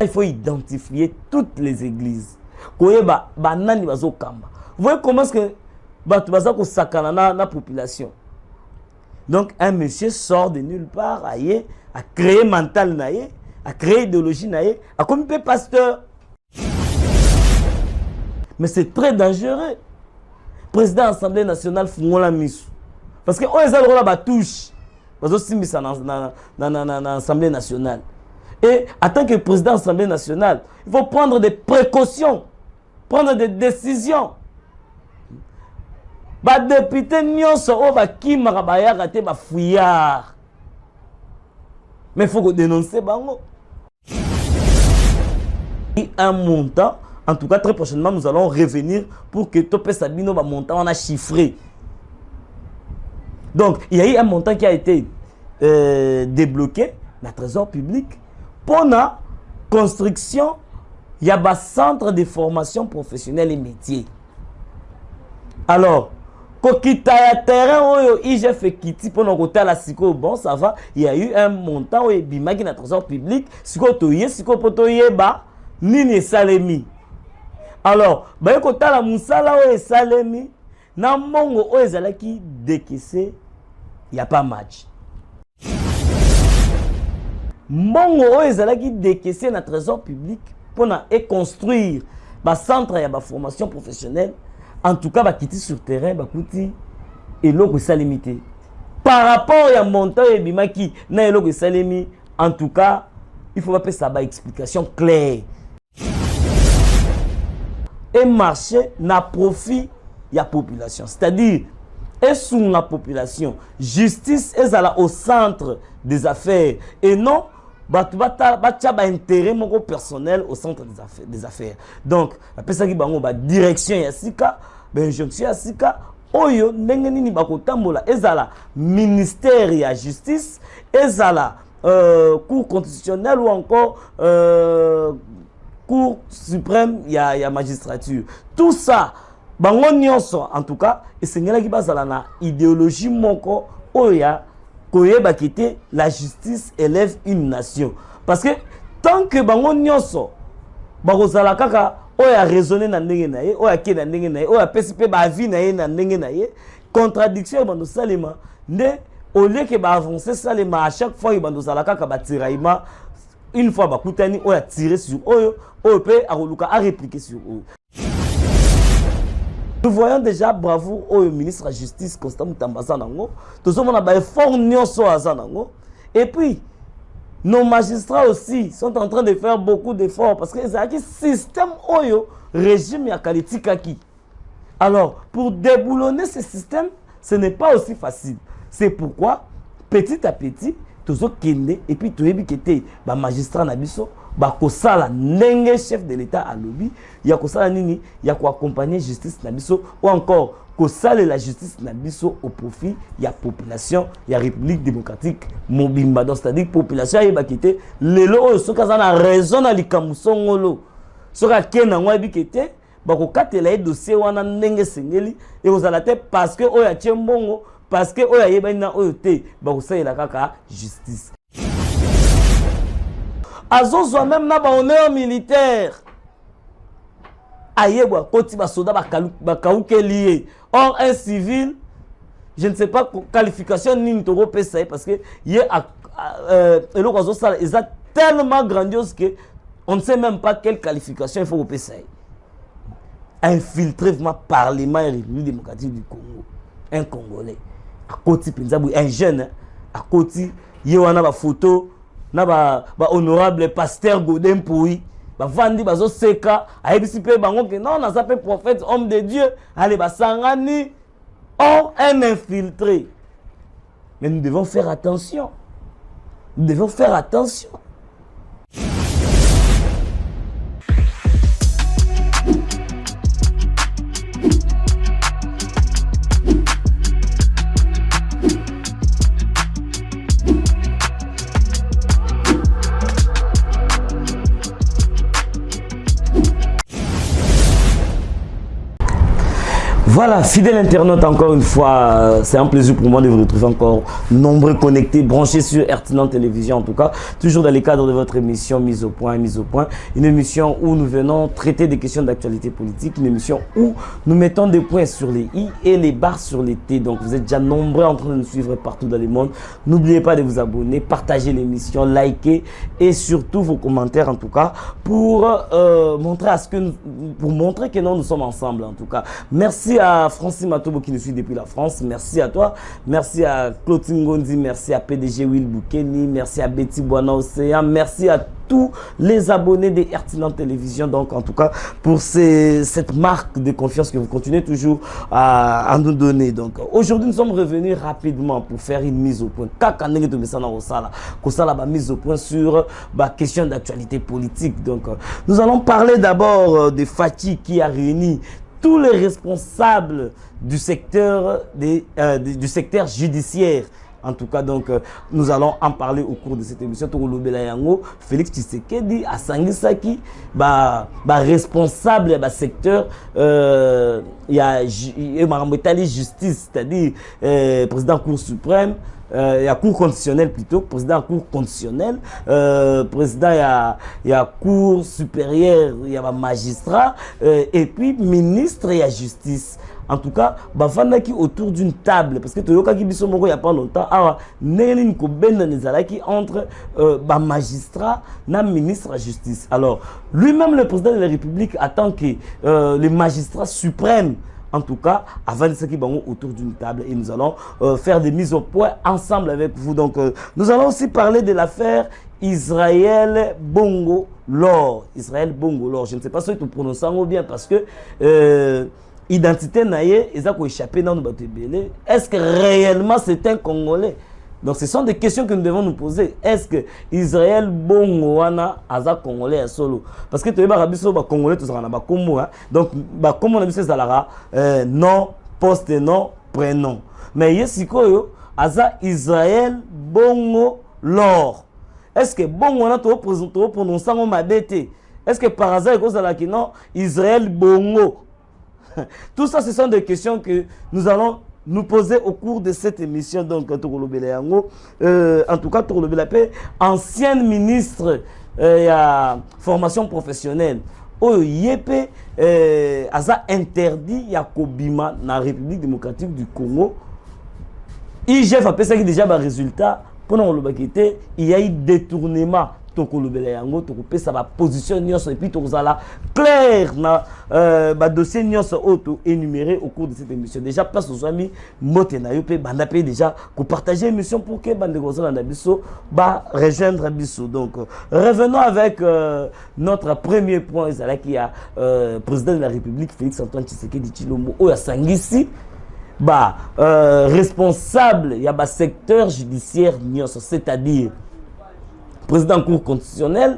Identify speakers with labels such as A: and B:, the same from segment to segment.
A: Il faut identifier toutes les églises. Vous voyez comment est-ce que la population. Donc un monsieur sort de nulle part, a créé mental, a créé idéologie, a comme pasteur. Mais c'est très dangereux. Président de l'Assemblée nationale, Fungola Misu. Parce que on est là bas touche. Parce que c'est dans l'Assemblée nationale. Et en tant que président de l'Assemblée nationale, il faut prendre des précautions, prendre des décisions. Ba député nyonso o ba kimaka ba ya raté ba fouillard. Mais il faut dénoncer bango. Un montant, en tout cas très prochainement nous allons revenir pour que Topé Sabino ba montant on a chiffré. Donc il y a eu un montant qui a été débloqué dans le trésor public pour la construction. Il y a un centre de formation professionnelle et métiers. Alors, quand il y a un terrain où j'ai fait quitter pour nous côté la psycho, bon ça va, il y a eu un montant où il y a un trésor public, psycho potoye ba nini salemi. Alors, bah côté la musala où salemi, na mongo où ezala qui décaissé, il y a pas match. Mongo où ezala qui décaissé dans trésor public pour construire un centre et une formation professionnelle. En tout cas, quitter sur terrain, et l'eau est limité. Par rapport à montant et bimaki, na l'eau est limité. En tout cas, il faut pas ça une explication claire. Et marché n'a profit de la population. C'est-à-dire, et sous la population, justice est au centre des affaires et non intérêt personnel au centre des affaires. Donc, après ça, direction yassika, injonction yassika, oyo nengeni bakotambola ezala ministère ya justice, ezala cour constitutionnelle ou encore cour suprême ya magistrature. Tout ça, bango nyonso en tout cas, esengela ki bazala na idéologie moko oya koyeba kite la justice élève une nation. Parce que tant que bango nyonso bakozala kaka oya raisonner na ndenge na ye, oya ke na ndenge na ye, oya pesipe ba vie na ye na ndenge na ye, contradiction bando salema nde au lieu que ba avancer salema à chaque fois bando zala kaka ba tiraillement une fois ba kutani oya tirer sur oyo pe akoluka a répliquer sur oyo. Nous voyons déjà bravo au ministre de la Justice Constant Mutamba Zanango. Tout ça, on a un effort nyonso à Zanango. Et puis, nos magistrats aussi sont en train de faire beaucoup d'efforts parce que le système oyo régime ya qualité kaki. Alors, pour déboulonner ce système, ce n'est pas aussi facile. C'est pourquoi, petit à petit, tout ça kende et puis tout ebi kete ba magistrat na biso ba kosala ndenge chef de l'État à lobby ya kosala nini ya ko accompagner justice na biso ou encore kosala la justice na biso au profit ya population ya République démocratique mobimba. Donc c'est-à-dire population ya ba kete lelo soka za na raison na likamusongolo soka kena ngwa ebi kete ba ko katela dossier wana ndenge sengeli et kozala te parce que oya tiembongo parce que oya yeba na oyote ba kosala kaka justice. Azozwa même na ba honneur militaire. Ayebwa koti ba soda ba kauke lié. Or un civil, je ne sais pas qualification ni toro pesa parce que yé eloko azosala est tellement grandiose que on ne sait même pas quelle qualification il faut pesa. Infiltré vraiment parlement et République démocratique du Congo. Un Congolais. À côté un jeune à côté yewana ba photo na ba honorable pasteur Godin Pouy ba vandi bazo seka ayebisi pe bango que non na zape prophète homme de Dieu allez ba sangani or un infiltré. Mais nous devons faire attention. Nous devons faire attention. Voilà, fidèle internaute, encore une fois, c'est un plaisir pour moi de vous retrouver encore nombreux connectés, branchés sur Ertinan Télévision en tout cas, toujours dans les cadres de votre émission Mise au point, une émission où nous venons traiter des questions d'actualité politique, une émission où nous mettons des points sur les i et les barres sur les t. Donc vous êtes déjà nombreux en train de nous suivre partout dans le monde. N'oubliez pas de vous abonner, partager l'émission, liker et surtout vos commentaires en tout cas pour montrer que nous sommes ensemble en tout cas. Merci à Francis Matobo qui nous suit depuis la France. Merci à toi. Merci à Clotilde Ngondi. Merci à PDG Will Boukeni. Merci à Betty Boana Océan. Merci à tous les abonnés de Ertinan Télévision. Donc, en tout cas, pour cette marque de confiance que vous continuez toujours à nous donner. Donc, aujourd'hui, nous sommes revenus rapidement pour faire une mise au point. Mise au point sur la question d'actualité politique. Donc, nous allons parler d'abord de Fatih qui a réuni tous les responsables du secteur, du secteur judiciaire. En tout cas, donc, nous allons en parler au cours de cette émission. Félix Tshisekedi, Asangisaki, responsable du secteur, il y a justice, c'est-à-dire président de la Cour suprême, il y a Cour constitutionnelle plutôt, président de la Cour constitutionnelle, président il y a Cour supérieure, il y a magistrat, et puis ministre, il y a justice. En tout cas, qui autour d'une table, parce que il n'y a pas longtemps, entre magistrat et ministre de la justice. Alors, lui-même, le président de la République attend que le magistrat suprême, en tout cas, avant de ce qui est autour d'une table, et nous allons faire des mises au point ensemble avec vous. Donc, nous allons aussi parler de l'affaire Israël Bongo Lor. Israël Bongo Lor. Je ne sais pas si tu prononces bien parce que identité naïe, ils ont échappé dans nos bateaux. Est-ce que réellement c'est un Congolais? Donc ce sont des questions que nous devons nous poser. Est-ce que Israël Bongo wana aza Congolais à solo? Parce que tu es barabiso ba Congolais tous en ba Congo. Donc comme on a vu c'est zalara nom, poste nom, prénom. Mais yesiko aza Israël Bongo Lor. Est-ce que Bongo wana to prononcer en mabete? Est-ce que par hasard il cause la qui non Israël Bongo? Tout ça, ce sont des questions que nous allons nous poser au cours de cette émission. Donc, en tout cas, ancienne ministre à formation professionnelle, Yépe a interdit Yakobima dans la République démocratique du Congo. IGF a fait déjà un résultat. Pendant le baqueté, il y a eu détournement. Ça va positionner et puis tout ça clair na dossier auto énuméré au cours de cette émission. Déjà place aux amis motena yo pe banda pe déjà pour partager l'émission pour que bande gozo na biso ba rejoindre biso. Donc revenons avec notre premier point qui a président de la République Félix Antoine Tshisekedi Tshilombo o ya sangisi responsable il y a secteur judiciaire c'est-à-dire président de la Cour constitutionnelle,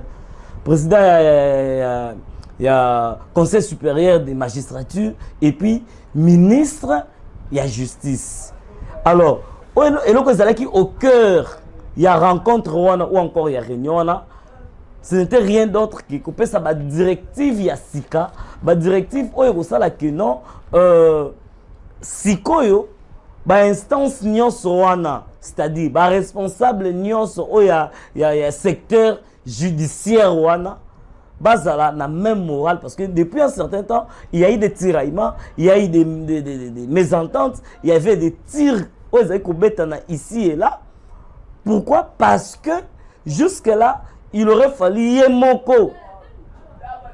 A: président il y a Conseil supérieur des magistratures et puis ministre, il y a justice. Alors, au cœur, il y a rencontre ou encore il y a réunion, ce n'était rien d'autre que ça la directive il y a SICA, la directive que non sikoyo instance nyonso c'est-à-dire responsable nyonso il y a secteur judiciaire wana bazala na même morale parce que depuis un certain temps il y a eu des tiraillements, il y a eu des mésententes, il y avait des tirs ici et là. Pourquoi? Parce que jusque là il aurait fallu Yemoko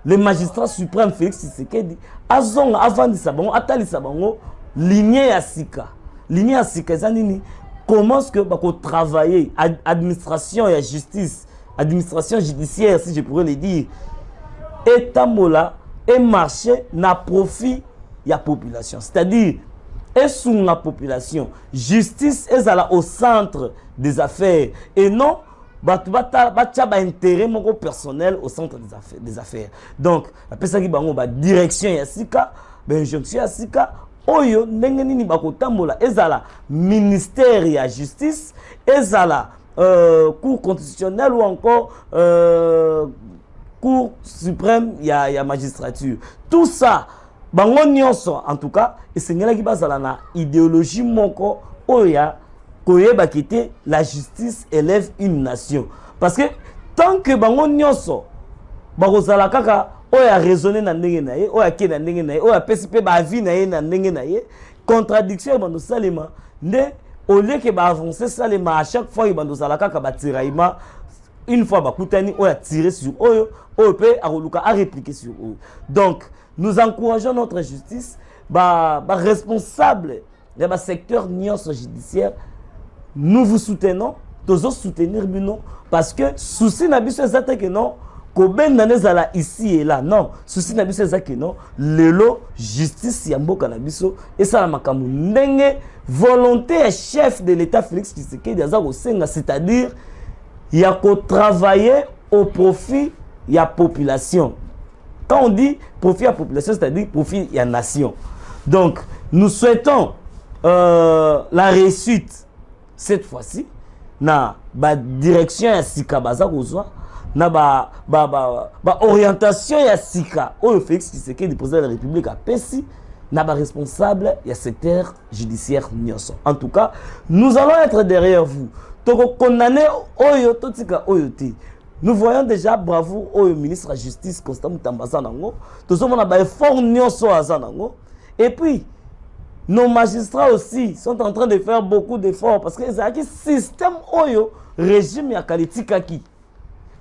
A: le magistrat suprême Félix Tshisekedi azong avant de sabango atali sabango lignée à Sika. Lignée à Sika, comment est-ce que travailler administration et justice, administration judiciaire, si je pourrais le dire, et tamola et marché n'a profit de la population. C'est-à-dire, et sous la population, justice est au centre des affaires et non intérêt personnel au centre des affaires. Donc, après ça, direction et Sika, injonction à Sika. Oyo ndenge nini bakotambola ezala ministère ya justice ezala cour constitutionnelle ou encore cour suprême ya magistrature. Tout ça bango nyonso en tout cas esengelaki bazala na idéologie moko oya koyeba kite la justice élève une nation parce que tant que bango nyonso bakozala kaka oya raisonner na ndenge na ye oya ke na ndenge na ye oya pesi pe ba vie na ye na ndenge na ye contradiction bando salema nde au lieu que ba avancer salema à chaque fois bando zala kaka ba tiraillement une fois bakutani oya tirer sur oyo pe akoluka a répliquer sur eux. Donc nous encourageons notre justice responsable de secteur nyonso judiciaire. Nous vous soutenons, tous soutenir bino parce que souci na biso ezate que non koben nanezala ici et là non souci na biso ezate que non lelo justice ya mboka na biso et ça la makambo ndenge volonté chef de l'État Félix Tshisekedi aza ko senga c'est-à-dire il y a qu'au travailler au profit de la population. Quand on dit profit à la population, c'est-à-dire profit à la nation. Donc, nous souhaitons la réussite cette fois-ci na direction ya Sika baza kozwa na orientation ya Sika au Félix Tshisekedi président de la République a pesi na responsable ya secteur judiciaire nyonso. En tout cas, nous allons être derrière vous. Nous voyons déjà bravo au ministre de la Justice Constant Mutambasa nango. Tous on a ba effort nyonso azanango. Et puis nos magistrats aussi sont en train de faire beaucoup d'efforts parce que c'est un système oyo régime ya kalitikaki.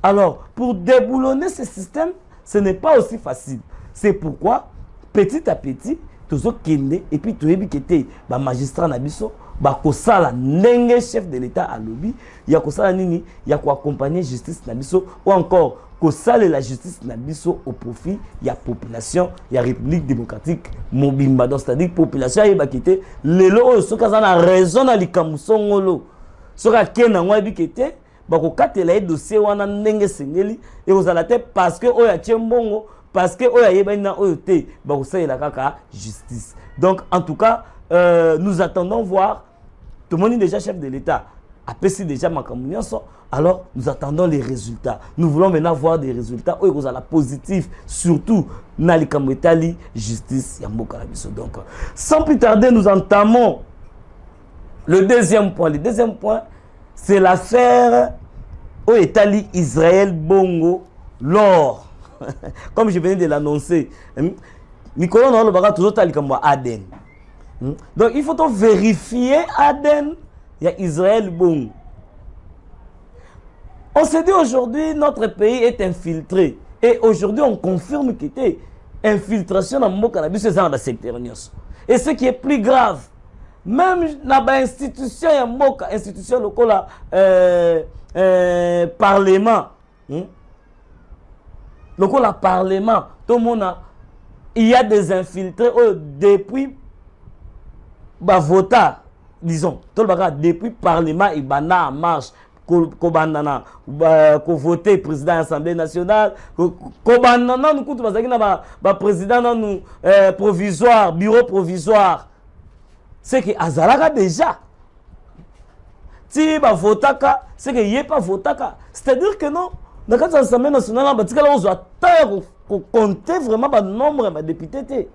A: Alors pour déboulonner ce système, ce n'est pas aussi facile. C'est pourquoi petit à petit tous kende et puis tout ebikete ba magistrat na biso ba kosala ndenge chef de l'État à lobby ya kosala nini ya ko accompagner justice na biso ou encore kosala la justice na biso au profit ya population ya République démocratique mobimba donc c'est-à-dire population ya bakite lelo oyo soka za na raison na likamusongolo soka kena ngwa ebikete ba ko katela e dossier wana ndenge sengeli et ozala te parce que oya tchembongo parce que oya yebana oyo te ba kosala kaka justice. Donc en tout cas nous attendons voir tout le monde est déjà chef de l'État a passé déjà ma communion. Alors nous attendons les résultats. Nous voulons maintenant voir des résultats oyo kozala positifs surtout na likamwetali justice ya mboka na biso. Donc sans plus tarder nous entamons le deuxième point. Le deuxième point c'est l'affaire au Italie Israël Bongo l'or. Comme je venais de l'annoncer, Nicolas n'a pas toujours tali comme Aden. Donc il faut vérifier Aden, il y a Israël Bongo. On se dit aujourd'hui notre pays est infiltré et aujourd'hui on confirme qu'il y a infiltration dans le cannabis dans le secteur. Et ce qui est plus grave, même dans l'institution, institution locale, parlement. Donc, au Parlement, tout le monde il y a des infiltrés depuis vota, disons, tout le monde depuis le Parlement, il y a en marche, qu'on vote président de l'Assemblée nationale, qu'on président provisoire, bureau provisoire. C'est que Azalaka déjà. Si bah votaka, c'est que y a pas votaka. C'est-à-dire que non. Dans l'Assemblée nationale, on doit compter vraiment le nombre de députés.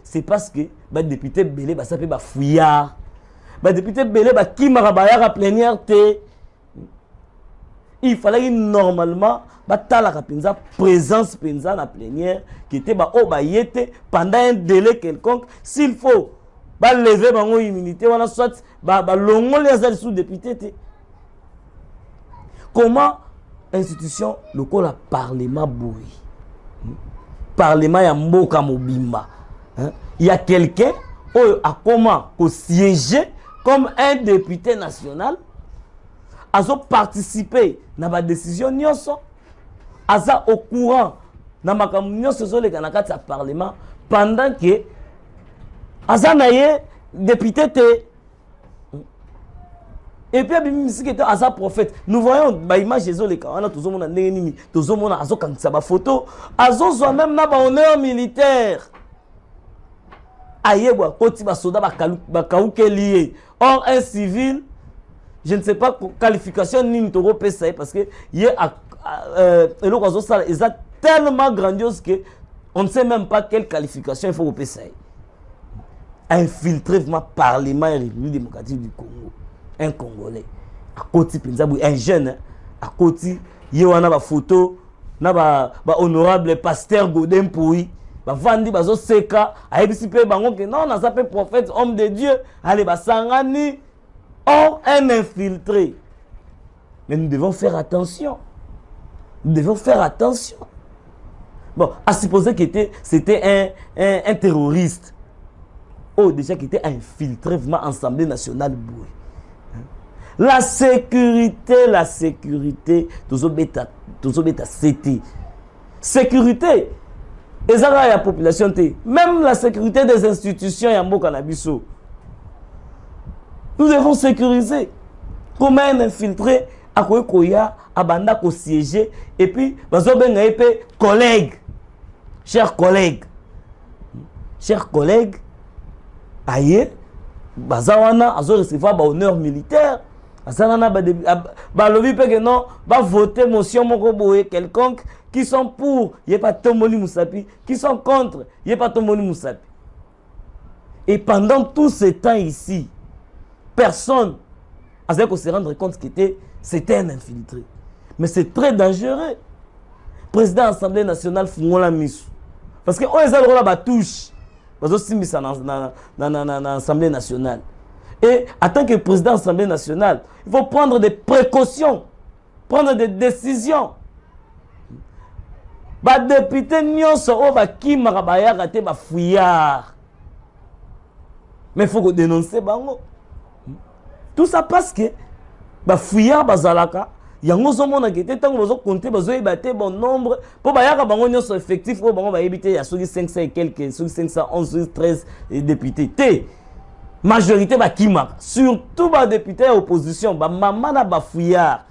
A: C'est parce que les députés belé ça peut fouillard. Les députés belé qui m'a plénière. Il fallait normalement la présence dans la plénière qui était pendant un délai quelconque. S'il faut lever l'immunité, soit longo les sous-députés. Comment institution locale parlement boui parlement ya mboka mobimba il y a quelqu'un qui a comment siéger comme un député national a participé à la décision nyonso aza au courant na makambo nyonso zole kana kati ya parlement pendant que aza na ye député te. Et puis, Asa prophète. Nous voyons l'image des autres, on a tous les nini, tous les gens qui ont photo, Azo soit même na honneur militaire. Aïe, quand il soda lié. Or, un civil, je ne sais pas qualification ni toro parce que il a tellement grandiose que On ne sait même pas quelle qualification il faut au PSA. Infiltré vraiment Parlement et République démocratique du Congo. Un Congolais. À côté, un jeune, à côté, il y a une photo, na honorable pasteur Godin Pouy, vandi bazo seka, a ebisipe bango que non, on a sapé prophète, homme de Dieu, allez sangani, or un infiltré. Mais nous devons faire attention. Nous devons faire attention. Bon, à supposer que c'était un terroriste. Oh, déjà qui était infiltré vraiment Assemblée nationale. La sécurité, tous c'était. Sécurité. Et ça, la population, même la sécurité des institutions, il y a un mot cannabiso. Nous devons sécuriser. Comment un infiltré à Koya, à Banda, ko siéger, et puis, collègues, chers collègues, aïe, bazawana, azo recevoir ba honneur militaire, azana ba lobi pe que non, ba voter motion moko boye quelconque qui sont pour, yé pas Tomoli Moussapi, qui sont contre, yé pas Tomoli Moussapi. Et pendant tout ce temps ici, personne a se rendre compte que c'était un infiltré. Mais c'est très dangereux. Président de l'Assemblée nationale, Fungola Misu. Parce que on est allé à touche. Dans l'Assemblée nationale. Et en tant que président de l'Assemblée nationale, il faut prendre des précautions, prendre des décisions. Les députés qui fouillard. Mais il faut dénoncer. Tout ça parce que fouillard bazalaka. Il y a un nombre qui était compté, bon nombre pour que effectif pour éviter il y a 500 et quelques 511 13 députés. Majorité surtout les députés opposition maman na fouillard.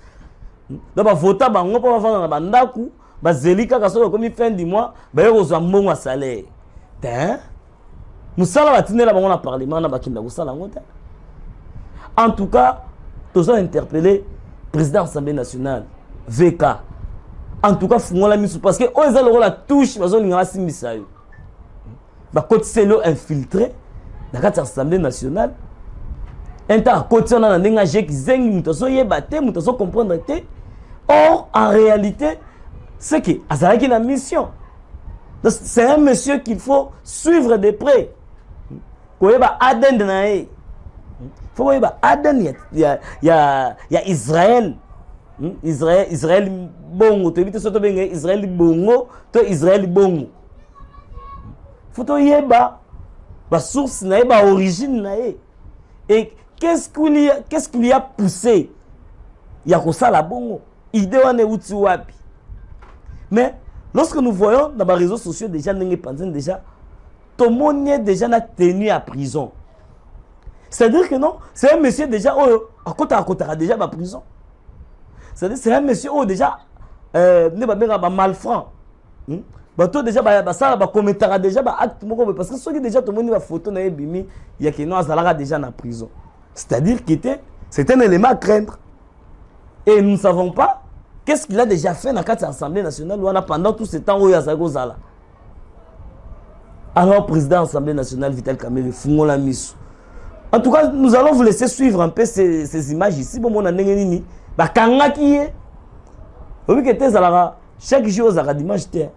A: Donc voter bango pour faire bandaku zelika kaso comme fin du mois kozwa mbongo salaire. Musala batinela bango na parlement na bakinda kusala ngota. En tout cas, tous ont interpellé président de l'Assemblée nationale, VK. En tout cas, Fungola Misu, parce que eux ont la touche, ils ont une race misaï. Quand c'est infiltré, dans l'Assemblée nationale, un temps, quand on a un engagé qui zeng, nous devons comprendre. Or, en réalité, c'est que Azara qui a une mission. C'est un monsieur qu'il faut suivre de près. Quand il y a Aden Nae. Il faut que Aden, il y a Israël. Israël bongo. Tu évites surtout Israël bongo. Tu Israël bongo. Il faut que la source, la origine. Et qu'est-ce qui lui a poussé? Il y a ça la bongo. Idée on est outi wapi. Mais lorsque nous voyons dans les réseaux sociaux déjà, tout le monde est déjà tenu à prison. C'est-à-dire que non, c'est un monsieur déjà à côté déjà à prison. C'est-à-dire c'est un monsieur déjà malfrant. Bato déjà ça ba commentaire déjà ba acte parce que ceux qui déjà tout le monde va photo na bimi il y a que non azalaka déjà en prison. C'est-à-dire que c'est un élément à craindre. Et nous ne savons pas qu'est-ce qu'il a déjà fait dans l'Assemblée nationale pendant tout ce temps où il y a Zagozala. Alors président de l'Assemblée nationale Vital Kamerhe Fungola Misu. En tout cas, nous allons vous laisser suivre un peu ces images ici. Bon, on a nini ba kangaki ye. Obi kete zalaka chaque jour zaka dimanche te.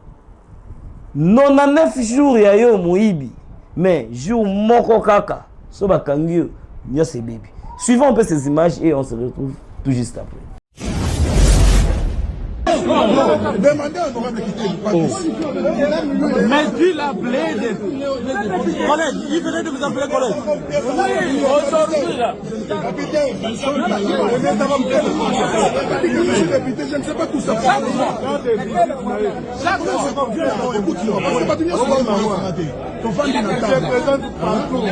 A: 99 jours ya yo moibi. Mais jour moko kaka so ba kangi yo c'est bébé. Suivons un peu ces images et on se retrouve tout juste après.
B: Demandez à Honorable de quitter le parti.
C: Mais tu l'as plaidé. Collègue, il venait de vous appeler collègue. Oui, aujourd'hui là.
B: Je ne sais pas tout ça.
C: Chaque fois.
B: Écoute, c'est pas tout ça. Ton fan
C: je présente partout.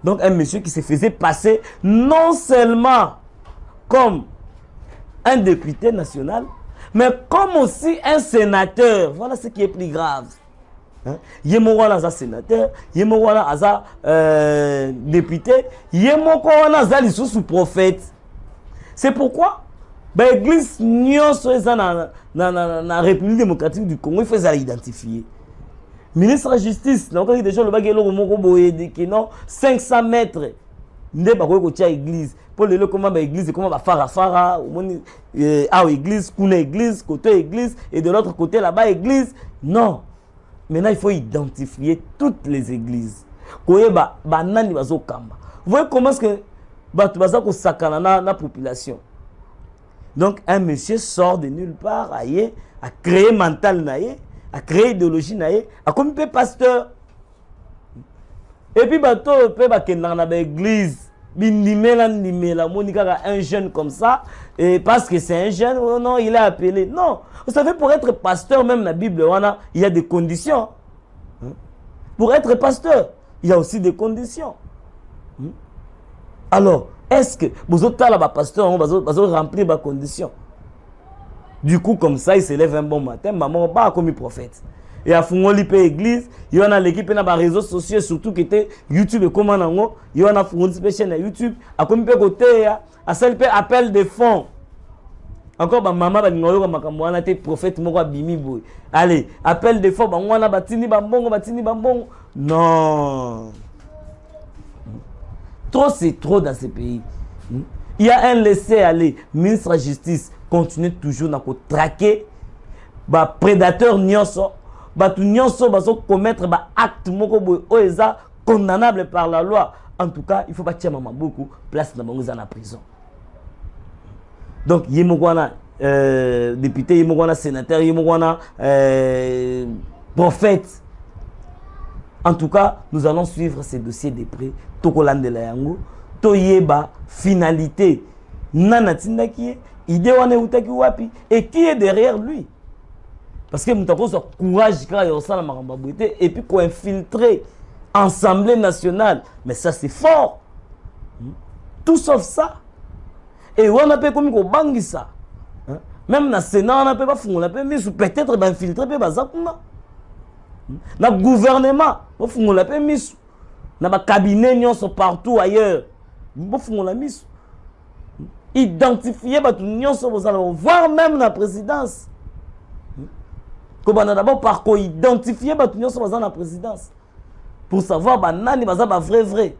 A: Donc un monsieur qui se faisait passer non seulement comme un député national, mais comme aussi un sénateur. Voilà ce qui est plus grave. Yemokwana aza sénateur, Yemokwana aza député, Yemokwana aza lisusu prophète. C'est pourquoi l'église nyonso eza na République démocratique du Congo, il faut l'identifier. Ministre de la Justice, donc déjà le bagelo moko boye que non 500 mètres nde ba ko tia église pour le comment ba église comment ba fara église kuna église côté église et de l'autre côté là-bas église non. Maintenant il faut identifier toutes les églises. Koyeba banani bazo kamba. Vous voyez comment est-ce que batu baza ko sakana na population. Donc un monsieur sort de nulle part a créé mental naie, a créé idéologie naie, a comme pasteur. Et puis bato pe ba kenda na église, bindimela monika un jeune comme ça et parce que c'est un jeune non, il est appelé. Non, vous savez pour être pasteur même la Bible il y a des conditions. Pour être pasteur, il y a aussi des conditions. Alors, est-ce que vous êtes là, pasteur, on va remplir les conditions? Du coup, comme ça, il se lève un bon matin, maman va comme prophète. Et à Fungoli l'église, il y a l'équipe dans les réseaux sociaux, surtout qui était YouTube et comment nango, il y a Fungoli chaîne YouTube, à comme côté, à celle appel de fonds. Encore maman va ngolo makambo wana te prophète moko bimi boy. Allez, appel de fonds, wana batini bambongo. Non. Trop, c'est trop dans ce pays. Il y a un laisser-aller. Ministre de la Justice continue toujours à traquer les prédateurs nyonso. Batu nyonso bazo commettre des actes condamnables par la loi. En tout cas, il ne faut pas tirer beaucoup place dans la prison. Donc, Yemokwana député, Yemokwana sénateur, Yemokwana prophète. En tout cas, nous allons suivre ces dossiers de près. Tokolande la yango, toyeba finalité. Nana tindaki, idée wana utaki wapi et qui est derrière lui? Parce que nous avons ce courage et puis qu'on infiltrer Assemblée nationale. Mais ça c'est fort. Tout sauf ça. Et on a pas comme qu'on bangi ça. Même dans le Sénat, on a pas fou, on a pas mis peut-être infiltrer pe bazakuna. Dans le gouvernement, on a la mis dans le cabinet partout ailleurs. On a mis identifier voir même la présidence. Comme on a d'abord par quoi identifier la présidence pour savoir banani bazaba vrai.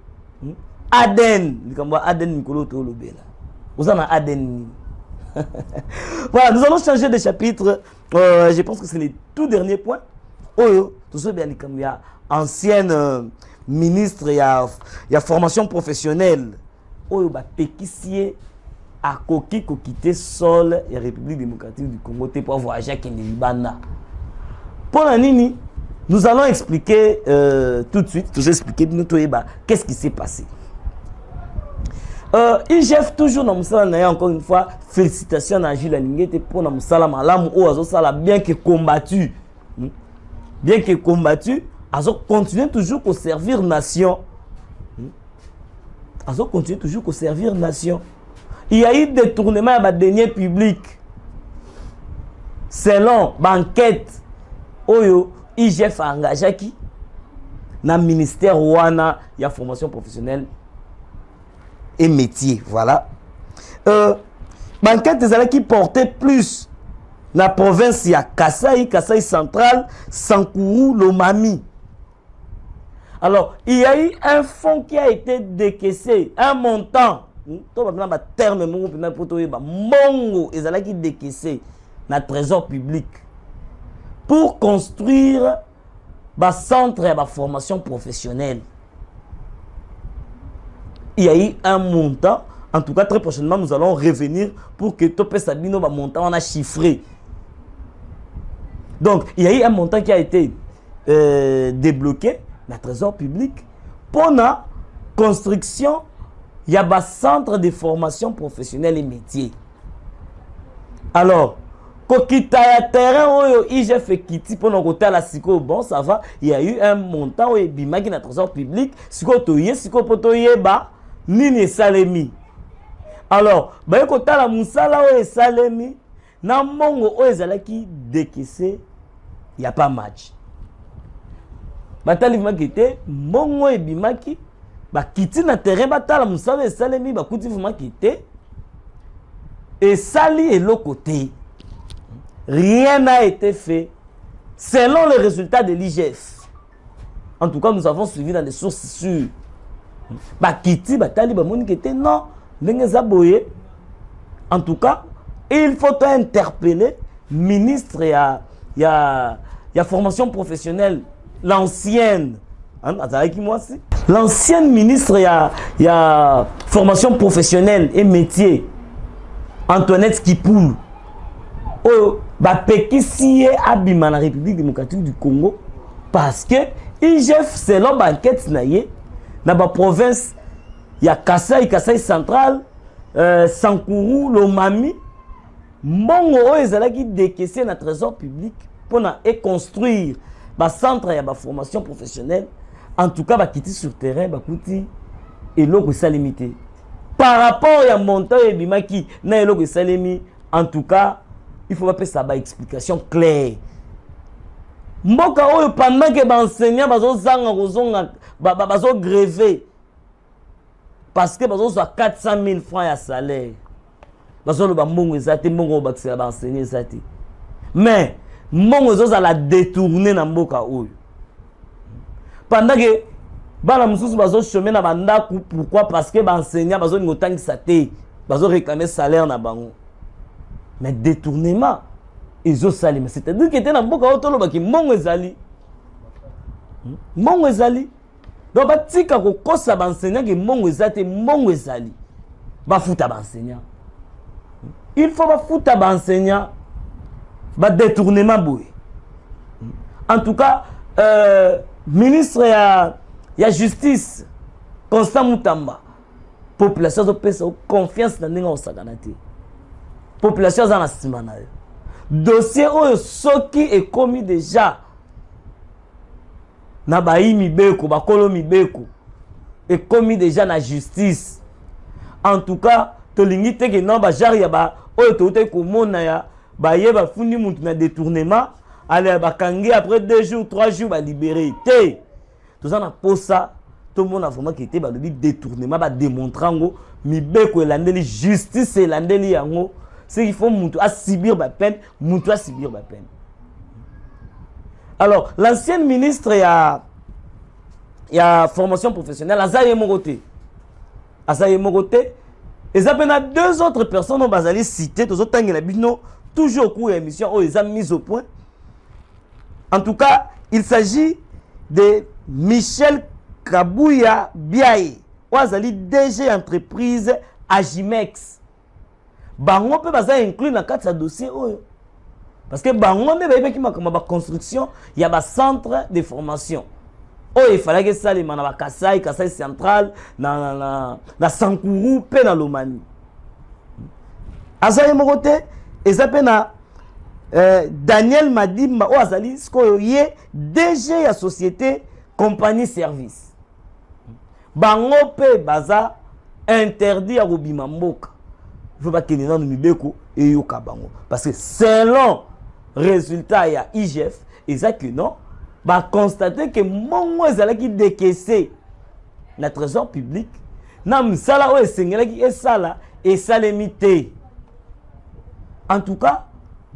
A: Aden, Aden Nicolo Tolobela. Vous en avez Aden. Voilà, nous allons changer de chapitre. Je pense que c'est le tout dernier point. Oyo, tout ça bien comme il y a ancienne ministre, il y a formation professionnelle. Oyo ba péquissier à Koki quitter sol et République démocratique du Congo pour voyager à Kenelibana. Pour la Nini, nous allons expliquer tout de suite, nous expliquer qu'est-ce qui s'est passé. IGF toujours dans Moussala, encore une fois, félicitations à Gilles Alingete pour Moussala Malam ou Azosala bien que combattu. Bien que combattu, Azo continue toujours à servir nation. Azo continue toujours à servir nation. Il y a eu des détournements à des deniers publics. Selon l'enquête, Oyo, IGF a engagé qui? Dans le ministère Ouana, il y a formation professionnelle et métier. Voilà. L'enquête des qui portait plus. La province, il y a Kasaï central, Sankourou, Lomami. Alors, il y a eu un fonds qui a été décaissé, un montant. Terme mongo, ils allaient qui décaissé dans le trésor public pour construire un centre de formation professionnelle. Il y a eu un montant. En tout cas, très prochainement, nous allons revenir pour que Topé Sabino va monter, on a chiffré. Donc, il y a eu un montant qui a été débloqué dans le trésor public pour la construction. Il y a un centre de formation professionnelle et métier. Alors, quand il y a un terrain où j'ai fait quitter pour nous côté la Siko, bon, ça va. Il y a eu un montant où il y a un trésor public. Siko toye, Siko potoye ba, nini salemi. Alors, bah côté la Moussala où salemi, na mongo où ezala qui décaissé, il n'y a pas match. batali bimaki te mbongo ebimaki bakiti na terrain batala musala esalemi bakuti bimaki te esali eloko te. Rien n'a été fait selon les résultats de l'IGF. En tout cas, nous avons suivi dans des sources sûres. Bakiti batali bamoni ki te non ndenge zaboye. En tout cas, il faut interpeller ministre ya formation professionnelle, l'ancienne, l'ancienne ministre ya formation professionnelle et métier, Antoinette Kipoulou, au Bapekisiye abima la République démocratique du Congo, parce que IGF selon l'enquête naye, dans la province, il y a Kasai central, Sankourou, Lomami, Mongo ezalaki décaisser na trésor public pour construire ba centre ya ba formation professionnelle. En tout cas, ba quitter sur terrain, ba kouti eloko salimité. Par rapport à montant et bimaki na eloko salimi, en tout cas, il faut pas ça ba explication claire. Mboka oyo pendant que ba enseignant bazo zanga kozonga bazo gréver parce que bazo za 400 000 francs ya salaire. Bazolo ba mbongo ezate mbongo bakisela ba enseigner ezate. Mais mbongo ezoza la détourner na mboka oyo. Pendant que bana mususu bazo chemin na bandaku, pourquoi? Parce que ba enseignant bazo ngotangisa te, bazo réclamer salaire na bango. Mais détournement ezo salima, c'est-à-dire que était na mboka oyo tolo baki mbongo ezali. Mbongo ezali. Donc batika ko kosa ba enseignant que mbongo ezate, mbongo ezali. Ba futa ba enseignant. Il faut pas foutre à enseignant, bah détournement boué. En tout cas, ministre ya justice, Constant Moutamba, population a confiance dans les saganati. Population a la dossier où soki est commis déjà. Na bayi mibeko, bakolo mibeko, est commis déjà na justice. En tout cas, tolingi te que non ba jar ya ba oyo to te ko mona ya ba ye ba fundi mutu na détournement aller ba kangi après 2 jours 3 jours ba libérer te tout ça na posa tout monde a vraiment qui était ba le détournement ba démontrango mibeko elandeli justice elandeli yango c'est qu'il faut mutu a subir ba peine mutu a subir ba peine. Alors l'ancienne ministre ya formation professionnelle Azaye Mogote et ça peut être 2 autres personnes ont basé cité tous autres toujours au cours de l'émission où ils ont mis au point. En tout cas, il s'agit de Michel Kabouya Biaye, Ouazali DG entreprise Agimex. Bango peut baser inclus dans 4 dossiers parce que bango ne qui ma construction, il y a un centre de formation. Oh, il fallait que ça les manaba Kasai central, na Sankourou, pe na Lomani. Azaye Mogote, et ça pena Daniel Madimba, oh azali, skoye DG ya société compagnie service. Bango pe baza interdit à Robima Mboka. Il faut pas qu'il y ait un mibeko et yoka bango. Parce que selon résultat ya IGF, et ça que non, va constater que mon ezala qui décaissé le trésor public nam sala o esengela qui esala et salemité. En tout cas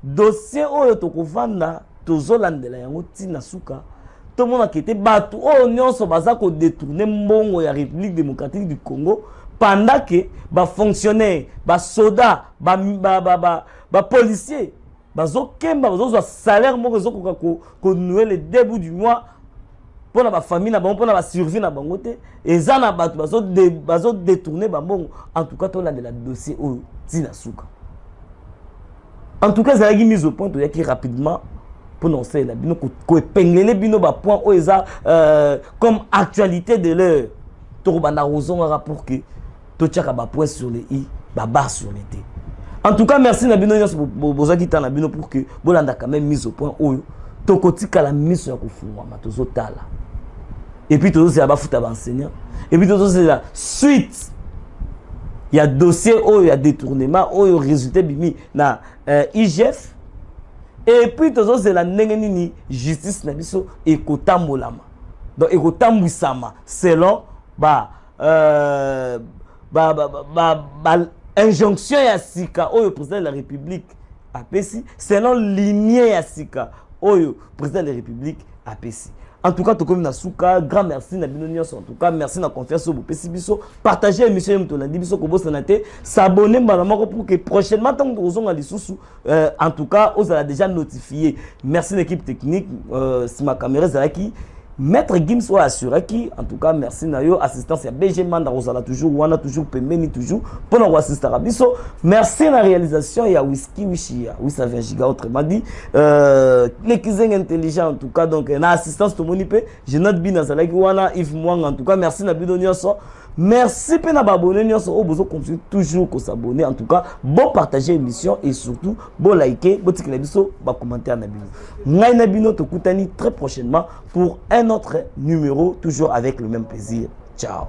A: dossier oyo tokovanda tozolandela yango tina suka tout le monde a quitté batu o nyonso baza ko détourner mbongo ya République démocratique du Congo pendant que ba fonctionnaire ba soda ba policier bazo kemba bazo salaire moko zo ko nouer le début du mois pour la famille na bango pour la survie na bango te eza na batu bazo détourner ba mbongo. En tout cas to la de la dossier o tina suka. En tout cas ça a été mis au point to yaki rapidement pour non c'est la bino ko épingler bino ba point o eza comme actualité de l'heure to banda rozon rapport que to tchaka ba point sur les i ba barre sur les t. En tout cas, merci Nabino pour que Bolanda quand même mise au point où Tokotika la mise sur la Tozotala. Et puis tout ça va foutre à enseignant. Et puis tout ça c'est la suite. Il y a dossier où il y a détournement où il y a résultat bimi na IGF. Et puis tout ça c'est la nengenini justice na biso et kotambolama. donc ekotambwisama selon injonction ya sika oyo président de la République apesi selon lignée ya sika oyo président de la République apesi. En tout cas, tout comme Nasuka, grand merci na bino en tout cas, merci na confiance au Bopesi biso, partagez l'émission Mtolandi biso ko bosanate, s'abonner malamako pour que prochainement tant que vous allez sous en tout cas, vous allez déjà notifié. Merci l'équipe technique si ma caméra zalaki Maître Gims soit assuré qui, en tout cas, merci Nayo, assistance à BG Manda Rosala toujours, Wana toujours, Pemeni toujours, pour nous assister à Bisso. Merci à la réalisation, il y a Whisky Wishi, oui, ça vient giga autrement dit. Les cuisines intelligents, en tout cas, donc, la assistance tout le monde peut. Je note bien dans la Wana, Yves Mwang, en tout cas, merci Nabido Nyonso. Merci pour nous abonner, nous besoin continuer toujours de s'abonner. En tout cas, bon partager l'émission et surtout bon liker, bon tirer l'émission, bon commenter à Nabino. Ngai Nabino te koutani très prochainement pour un autre numéro toujours avec le même plaisir. Ciao.